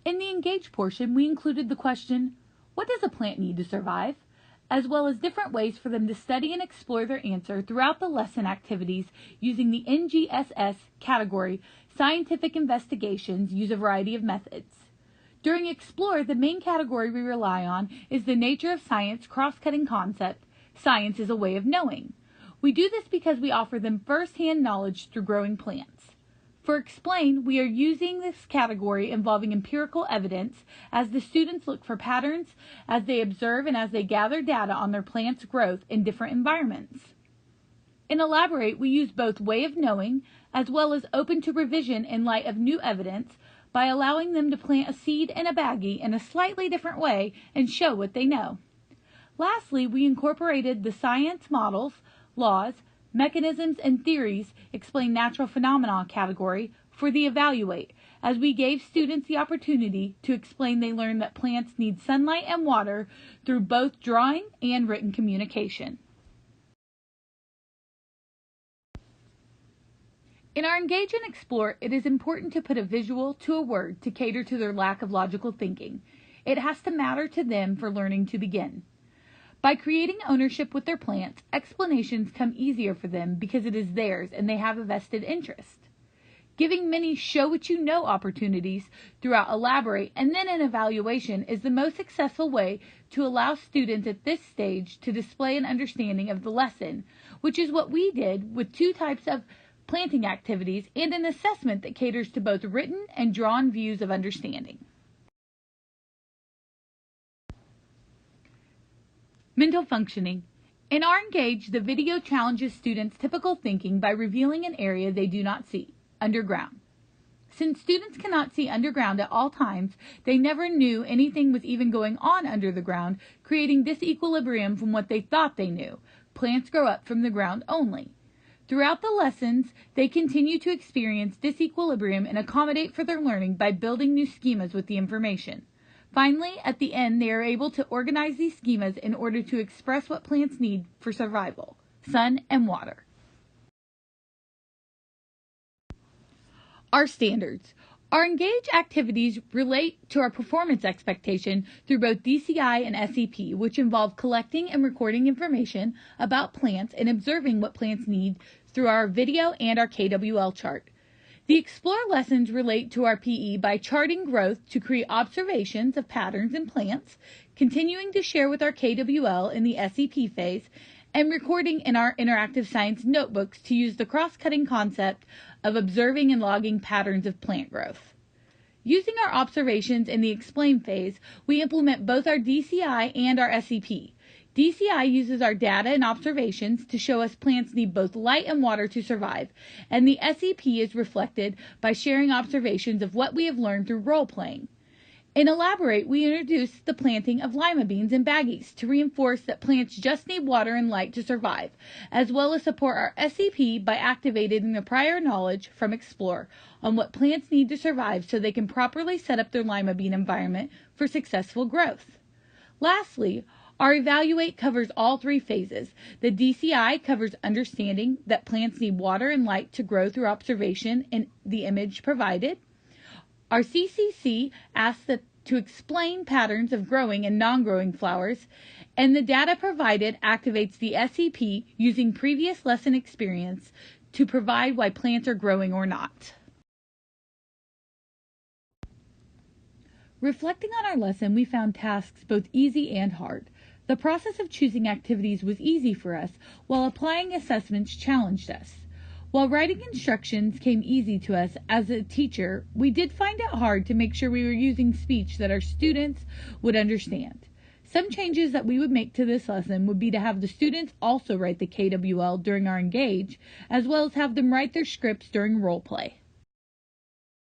In the Engage portion, we included the question, what does a plant need to survive? As well as different ways for them to study and explore their answer throughout the lesson activities using the NGSS category. Scientific investigations use a variety of methods. During Explore, the main category we rely on is the nature of science cross-cutting concept, science is a way of knowing. We do this because we offer them first-hand knowledge through growing plants. For Explain, we are using this category involving empirical evidence as the students look for patterns as they observe and as they gather data on their plant's growth in different environments. In Elaborate, we use both way of knowing as well as open to revision in light of new evidence by allowing them to plant a seed in a baggie in a slightly different way and show what they know. Lastly, we incorporated the science models, laws, mechanisms, and theories explain natural phenomena category for the Evaluate, as we gave students the opportunity to explain they learned that plants need sunlight and water through both drawing and written communication. In our Engage and Explore, it is important to put a visual to a word to cater to their lack of logical thinking. It has to matter to them for learning to begin. By creating ownership with their plants, explanations come easier for them because it is theirs and they have a vested interest. Giving many show what you know opportunities throughout Elaborate and then an evaluation is the most successful way to allow students at this stage to display an understanding of the lesson, which is what we did with 2 types of planting activities and an assessment that caters to both written and drawn views of understanding. Mental functioning. In our Engage, the video challenges students' typical thinking by revealing an area they do not see, underground. Since students cannot see underground at all times, they never knew anything was even going on under the ground, creating disequilibrium from what they thought they knew. Plants grow up from the ground only. Throughout the lessons, they continue to experience disequilibrium and accommodate for their learning by building new schemas with the information. Finally, at the end, they are able to organize these schemas in order to express what plants need for survival: sun and water. Our standards. Our Engage activities relate to our performance expectation through both DCI and SEP, which involve collecting and recording information about plants and observing what plants need through our video and our KWL chart. The Explore lessons relate to our PE by charting growth to create observations of patterns in plants, continuing to share with our KWL in the SEP phase, and recording in our interactive science notebooks to use the cross-cutting concept of observing and logging patterns of plant growth. Using our observations in the Explain phase, we implement both our DCI and our SEP. DCI uses our data and observations to show us plants need both light and water to survive, and the SEP is reflected by sharing observations of what we have learned through role-playing. In Elaborate, we introduce the planting of lima beans in baggies to reinforce that plants just need water and light to survive, as well as support our SEP by activating the prior knowledge from Explore on what plants need to survive so they can properly set up their lima bean environment for successful growth. Lastly, our Evaluate covers all 3 phases. The DCI covers understanding that plants need water and light to grow through observation in the image provided. Our CCC asks to explain patterns of growing and non-growing flowers, and the data provided activates the SEP using previous lesson experience to provide why plants are growing or not. Reflecting on our lesson, we found tasks both easy and hard. The process of choosing activities was easy for us, while applying assessments challenged us. While writing instructions came easy to us as a teacher, we did find it hard to make sure we were using speech that our students would understand. Some changes that we would make to this lesson would be to have the students also write the KWL during our Engage, as well as have them write their scripts during role play.